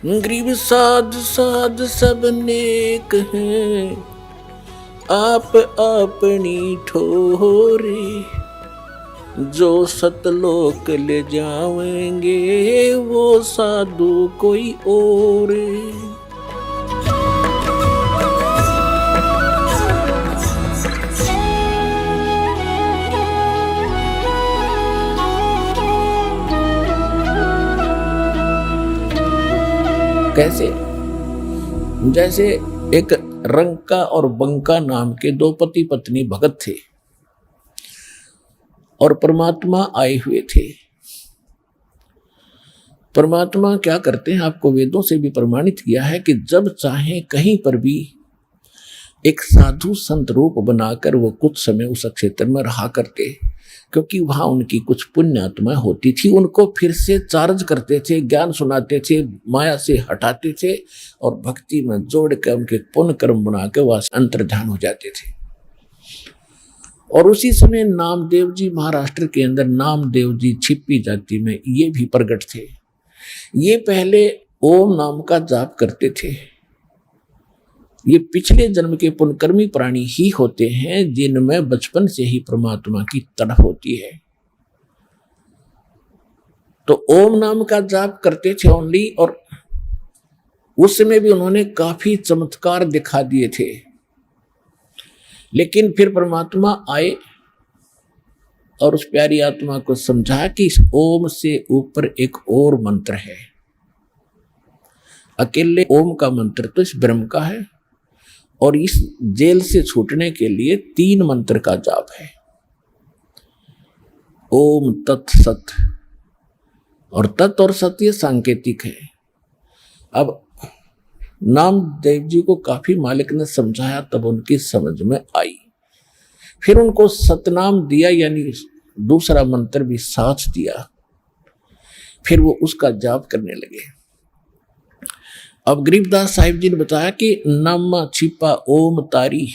गरीब साध साध सब नेक हैं, आप अपनी ठोरे। जो सतलोक ले जाएंगे वो साधु कोई और। कैसे? जैसे एक रंका और बंका नाम के दो पति पत्नी भगत थे और परमात्मा आए हुए थे। परमात्मा क्या करते हैं, आपको वेदों से भी प्रमाणित किया है कि जब चाहे कहीं पर भी एक साधु संत रूप बनाकर वो कुछ समय उस क्षेत्र में रहा करते, क्योंकि वहां उनकी कुछ पुण्य आत्मा होती थी। उनको फिर से चार्ज करते थे, ज्ञान सुनाते थे, माया से हटाते थे और भक्ति में जोड़ कर उनके पुण्य कर्म बना के वह अंतर्ध्यान हो जाते थे। और उसी समय नामदेव जी महाराष्ट्र के अंदर, नामदेव जी छिप्पी जाति में ये भी प्रकट थे। ये पहले ओम नाम का जाप करते थे। ये पिछले जन्म के पुण्यकर्मी प्राणी ही होते हैं जिनमें बचपन से ही परमात्मा की तड़प होती है। तो ओम नाम का जाप करते थे ओनली, और उस समय भी उन्होंने काफी चमत्कार दिखा दिए थे। लेकिन फिर परमात्मा आए और उस प्यारी आत्मा को समझा कि इस ओम से ऊपर एक और मंत्र है। अकेले ओम का मंत्र तो इस ब्रह्म का है, और इस जेल से छूटने के लिए 3 मंत्र का जाप है। ओम तत् सत, और तत् और सत ये सांकेतिक है। अब नामदेव जी को काफी मालिक ने समझाया, तब उनकी समझ में आई। फिर उनको सतनाम दिया, यानी दूसरा मंत्र भी साथ दिया। फिर वो उसका जाप करने लगे। अब गरीबदास साहिब जी ने बताया कि नम छिपा ओम तारी,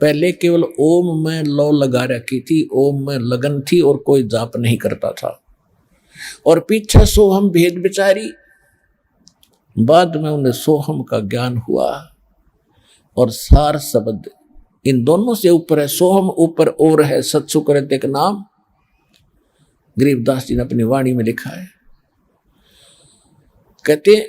पहले केवल ओम में लौ लगा रखी थी, ओम में लगन थी और कोई जाप नहीं करता था। और पीछे सोहम भेद विचारी, बाद में उन्हें सोहम का ज्ञान हुआ। और सार शब्द इन दोनों से ऊपर है, सोहम ऊपर और है, सत्सुकृत एक नाम गरीबदास जी ने अपनी वाणी में लिखा है। कहते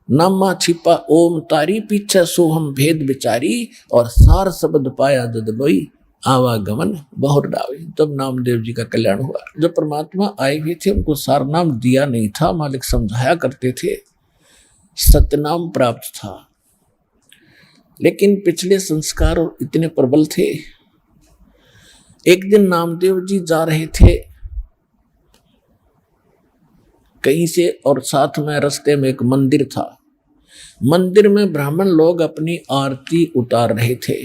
नामा छिपा ओम तारी, पीछे सोहम भेद विचारी, और सार शब्द पाया जद लोई, आवागमन बहुर डावे। तब नामदेव जी का कल्याण हुआ। जब परमात्मा आए हुए थे उनको सार नाम दिया नहीं था, मालिक समझाया करते थे, सतनाम प्राप्त था। लेकिन पिछले संस्कार इतने प्रबल थे। एक दिन नामदेव जी जा रहे थे कहीं से, और साथ में रास्ते में एक मंदिर था। मंदिर में ब्राह्मण लोग अपनी आरती उतार रहे थे,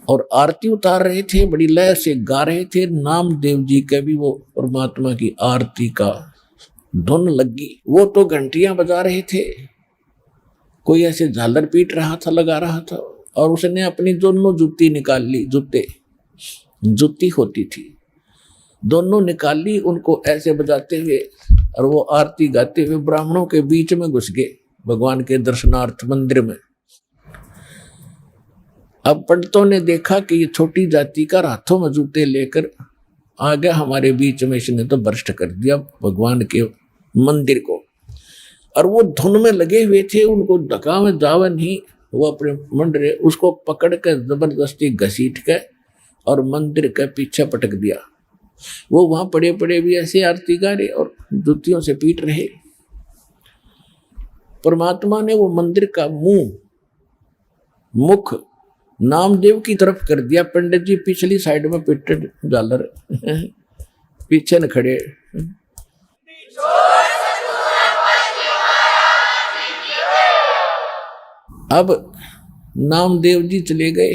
और आरती उतार रहे थे, बड़ी लय से गा रहे थे। नामदेव जी के भी वो परमात्मा की आरती का धुन लगी। वो तो घंटियां बजा रहे थे, कोई ऐसे झालर पीट रहा था, लगा रहा था, और उसने अपनी दोनों जूती निकाल ली। जूती होती थी, दोनों निकाल ली, उनको ऐसे बजाते हुए, और वो आरती गाते हुए ब्राह्मणों के बीच में घुस गए भगवान के दर्शनार्थ मंदिर में। अब पंडितों ने देखा कि ये छोटी जाति का हाथों में जूते लेकर आ गया हमारे बीच में, इसने तो भ्रष्ट कर दिया भगवान के मंदिर को। और वो धुन में लगे हुए थे, उनको धक्का में जावा नहीं, वो अपने मंडरे उसको पकड़ कर जबरदस्ती घसीट के और मंदिर के पीछे पटक दिया। वो वहां पड़े पड़े भी ऐसे आरती गा रहे और जुतियों से पीट रहे। परमात्मा ने वो मंदिर का मुख नामदेव की तरफ कर दिया। पंडित जी पिछली साइड में पिटट झालर पीछे न खड़े। अब नामदेव जी चले गए।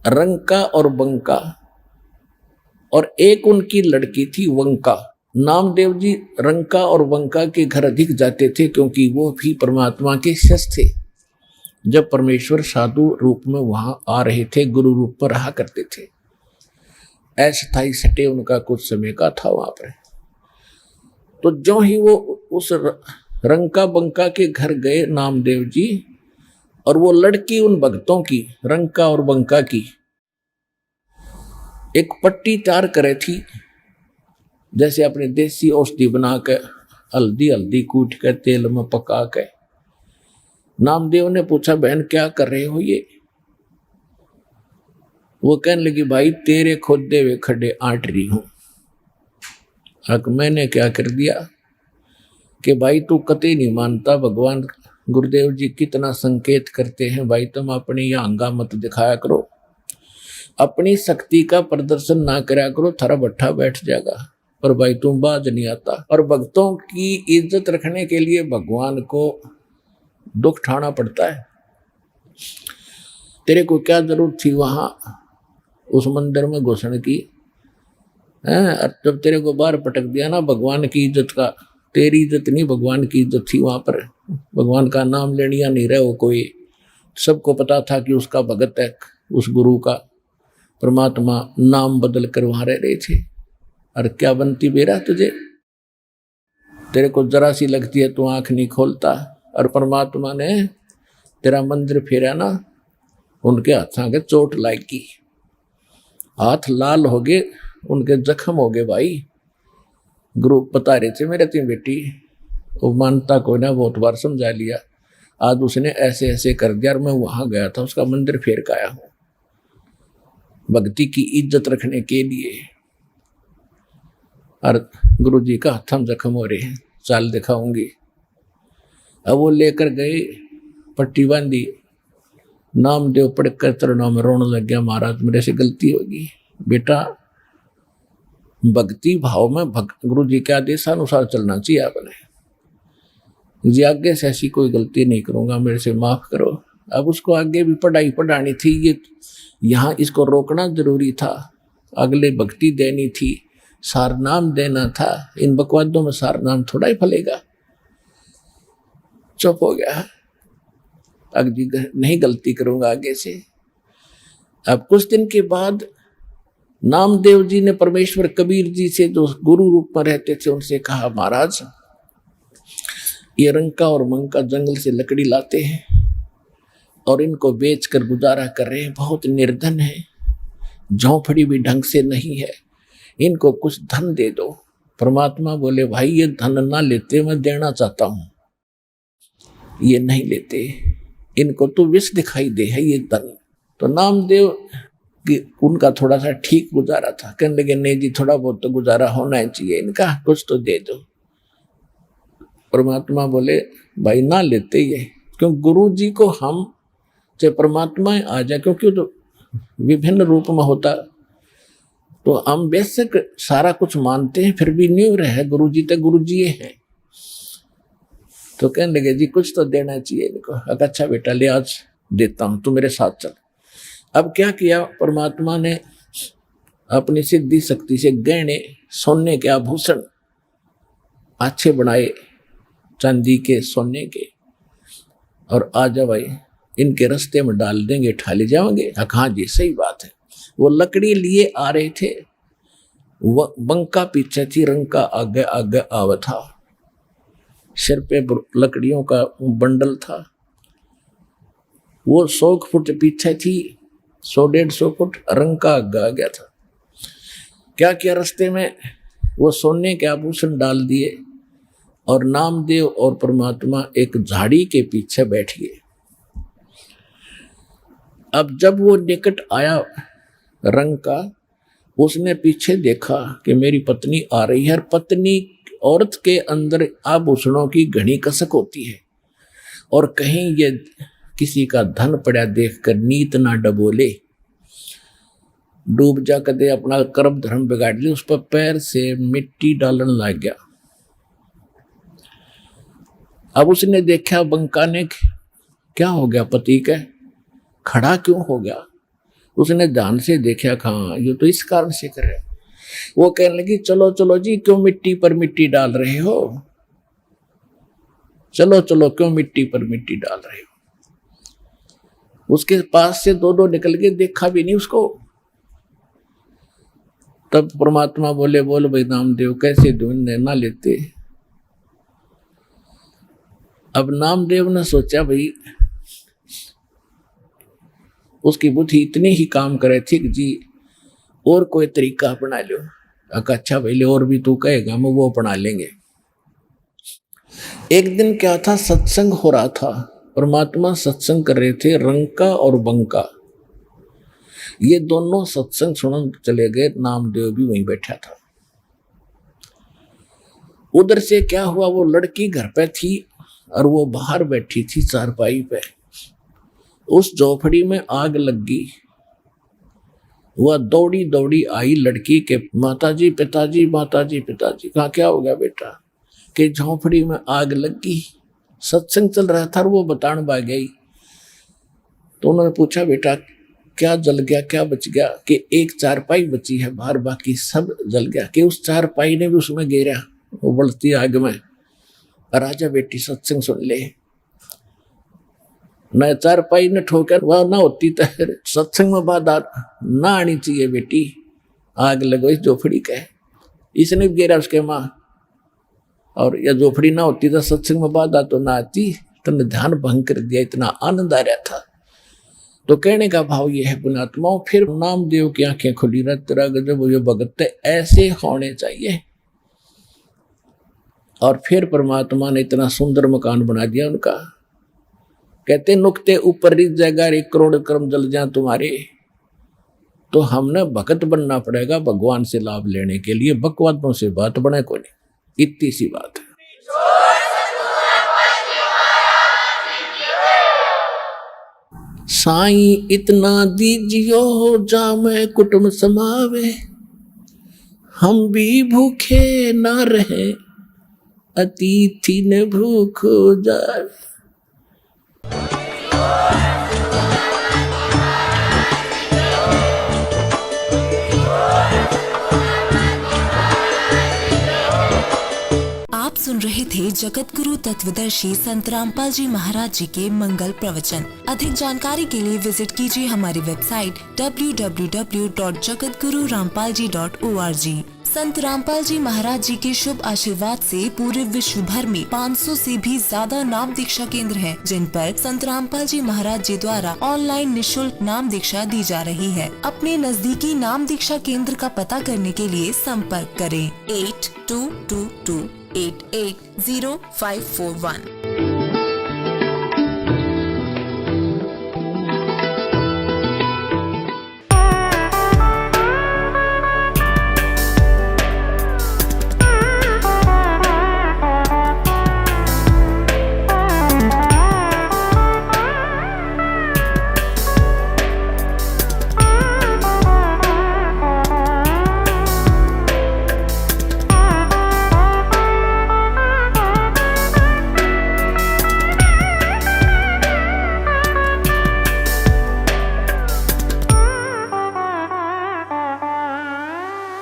रंका और बंका, और एक उनकी लड़की थी वंका। नामदेव जी रंका और वंका के घर अधिक जाते थे, क्योंकि वो भी परमात्मा के शिष्य थे। जब परमेश्वर साधु रूप में वहां आ रहे थे, गुरु रूप पर रहा करते थे। अस्थायी सटे उनका कुछ समय का था वहां पर। तो जो ही वो उस रंका बंका के घर गए नामदेव जी, और वो लड़की उन भक्तों की, रंका और बंका की, एक पट्टी तैयार करे थी, जैसे अपनी देसी औषधि बना के हल्दी हल्दी कूट के तेल में पका के। नामदेव ने पूछा, बहन क्या कर रहे हो ये? वो कहने लगी, भाई तेरे खोदे हुए खड्डे आंट रही हूं। अब मैंने क्या कर दिया कि भाई तू कतई नहीं मानता, भगवान गुरुदेव जी कितना संकेत करते हैं, भाई तुम अपनी यह अंगा मत दिखाया करो, अपनी शक्ति का प्रदर्शन ना कराया करो, थारा भट्ठा बैठ जाएगा। पर भाई तुम बाज नहीं आता। और भक्तों की इज्जत रखने के लिए भगवान को दुख उठाना पड़ता है। तेरे को क्या जरूरत थी वहां उस मंदिर में घुसने की? जब तेरे को बाहर पटक दिया ना भगवान की इज्जत का, तेरी इज्जत नहीं भगवान की इज्जत थी वहां पर। भगवान का नाम लेनिया नहीं रहे वो कोई, सबको पता था कि उसका भगत है, उस गुरु का परमात्मा नाम बदल कर वहां रह रहे थे। और क्या बनती बेरा तुझे? तेरे को जरा सी लगती है तो आंख नहीं खोलता। और परमात्मा ने तेरा मंदिर फेरा ना, उनके हाथों के चोट लागी, हाथ लाल हो गए, उनके जख्म हो गए। भाई गुरु बता रहे थे मेरे तीन बेटी, वो मानता कोई ना, बहुत बार समझा लिया, आज उसने ऐसे ऐसे कर दिया। और मैं वहां गया था, उसका मंदिर फेर के आया हूं भक्ति की इज्जत रखने के लिए। और गुरु जी का हाथ जख्म हो रहे हैं, चाल दिखाऊंगी। अब वो लेकर गए, पट्टी बांधी, नामदेव पढ़कर चरणों में रोने लग गया, महाराज मेरे से गलती होगी। बेटा भक्ति भाव में गुरु जी के आदेशानुसार चलना चाहिए आपने। जी आगे से ऐसी कोई गलती नहीं करूंगा, मेरे से माफ करो। अब उसको आगे भी पढ़ाई पढ़ानी थी, ये यहाँ इसको रोकना जरूरी था, अगले भक्ति देनी थी, सार नाम देना था। इन बकवादों में सार नाम थोड़ा ही फलेगा। चुप हो गया, अब जी नहीं गलती करूंगा आगे से। अब कुछ दिन के बाद नामदेव जी ने परमेश्वर कबीर जी से, जो गुरु रूप में रहते थे, उनसे कहा, महाराज ये रंका और मंका जंगल से लकड़ी लाते हैं और इनको बेचकर गुजारा कर रहे हैं, बहुत निर्धन है, झोंपड़ी भी ढंग से नहीं है, इनको कुछ धन दे दो। परमात्मा बोले, भाई ये धन ना लेते, मैं देना चाहता हूं, ये नहीं लेते, इनको तो विष दिखाई दे है ये धन। तो नामदेव कि उनका थोड़ा सा ठीक गुजारा था, कहने लगे नहीं जी थोड़ा बहुत तो गुजारा होना चाहिए इनका, कुछ तो दे दो। परमात्मा बोले, भाई ना लेते ये, क्यों गुरु जी को हम चाहे परमात्मा आ जाए, क्योंकि तो विभिन्न रूप में होता, तो हम बेशक सारा कुछ मानते हैं, फिर भी न्यू रहे गुरु जी, तो गुरु जी हैं। तो कहने लगे जी कुछ तो देना चाहिए इनको। अच्छा बेटा ले, आज देता हूं, तू मेरे साथ चल। अब क्या किया परमात्मा ने, अपनी सिद्धि शक्ति से गहने, सोने के आभूषण अच्छे बनाए, चांदी के, सोने के, और आ जा भाई इनके रास्ते में डाल देंगे, ठा ले जाओगे। हाँ जी सही बात है। वो लकड़ी लिए आ रहे थे, वो बंका पीछे थी, रंका आगे आगे आवा था, सिर पे लकड़ियों का बंडल था। वो 100 फुट पीछे थी, 100-150 फुट, रंका आगे आ गया था। क्या किया रास्ते में, वो सोने के आभूषण डाल दिए और नामदेव और परमात्मा एक झाड़ी के पीछे बैठ गए। अब जब वो निकट आया रंका, उसने पीछे देखा कि मेरी पत्नी आ रही है। पत्नी औरत के अंदर आभूषणों की घनी कसक होती है, और कहीं ये किसी का धन पड़ा देखकर नीत ना डबोले, डूब जा कदे अपना कर्म धर्म बिगाड़ ले। उस पर पैर से मिट्टी डालने लग गया। अब उसने देखा बंका ने, क्या हो गया पति के, खड़ा क्यों हो गया? उसने ध्यान से देखा, हाँ ये तो इस कारण से कर रहे। वो कहने लगी, चलो चलो जी, क्यों मिट्टी पर मिट्टी डाल रहे हो, चलो चलो क्यों मिट्टी पर मिट्टी डाल रहे हो। उसके पास से दो निकल के, देखा भी नहीं उसको। तब परमात्मा बोले, बोल भाई नामदेव कैसे ढूंढने ना लेते, अब नामदेव ने सोचा भाई उसकी बुद्धि इतनी ही काम करे थी कि जी और कोई तरीका अपना लो। अच्छा भाई और भी तू कहेगा हम वो अपना लेंगे। एक दिन क्या था, सत्संग हो रहा था, परमात्मा सत्संग कर रहे थे, रंका और बंका ये दोनों सत्संग सुनने चले गए, नामदेव भी वहीं बैठा था। उधर से क्या हुआ, वो लड़की घर पे थी और वो बाहर बैठी थी चारपाई पे। उस झोपड़ी में आग लग गई। वह दौड़ी दौड़ी आई लड़की के, माताजी पिताजी, माताजी पिताजी। कहा क्या हो गया बेटा? कि झोपड़ी में आग लग गई, सत्संग चल रहा था और वो बताने भाग गई। तो उन्होंने पूछा बेटा क्या जल गया, क्या बच गया? कि एक चारपाई बची है बाहर, बाकी सब जल गया। कि उस चारपाई ने भी उसमें गिरा वो बढ़ती आग में। राजा बेटी सत्संग सुन ले। न चारपाई ने ठोकर वह ना होती तो सत्संग में बात ना आनी चाहिए बेटी। आग लगो इस झोपड़ी का, इसने भी गिरा उसके माँ। और यह झोपड़ी ना होती तो सत्संग में बात तो ना आती। तुमने ध्यान भंग कर दिया, इतना आनंद आ रहा था। तो कहने का भाव यह है पुण्यात्माओं, फिर नामदेव की आंखें खुली रह, तेरा गजब ये भगत ऐसे होने चाहिए। और फिर परमात्मा ने इतना सुंदर मकान बना दिया उनका। कहते नुक्ते ऊपर रिच जाएगा, 1 करोड़ कर्म जल जाए तुम्हारे। तो हमने भगत बनना पड़ेगा भगवान से लाभ लेने के लिए, बकवादों से बात बने को नहीं। इतनी सी बात है। साईं इतना दीजियो जामे कुटुंब समावे, हम भी भूखे ना रहे अतिथि ने भूख जाए। आप सुन रहे थे जगत गुरु तत्वदर्शी संत रामपाल जी महाराज जी के मंगल प्रवचन। अधिक जानकारी के लिए विजिट कीजिए हमारी वेबसाइट www.jagatgururampalji.org। संत रामपाल जी महाराज जी के शुभ आशीर्वाद से पूरे विश्व भर में 500 से भी ज्यादा नाम दीक्षा केंद्र हैं, जिन पर संत रामपाल जी महाराज जी द्वारा ऑनलाइन निशुल्क नाम दीक्षा दी जा रही है। अपने नजदीकी नाम दीक्षा केंद्र का पता करने के लिए संपर्क करें 8222880541।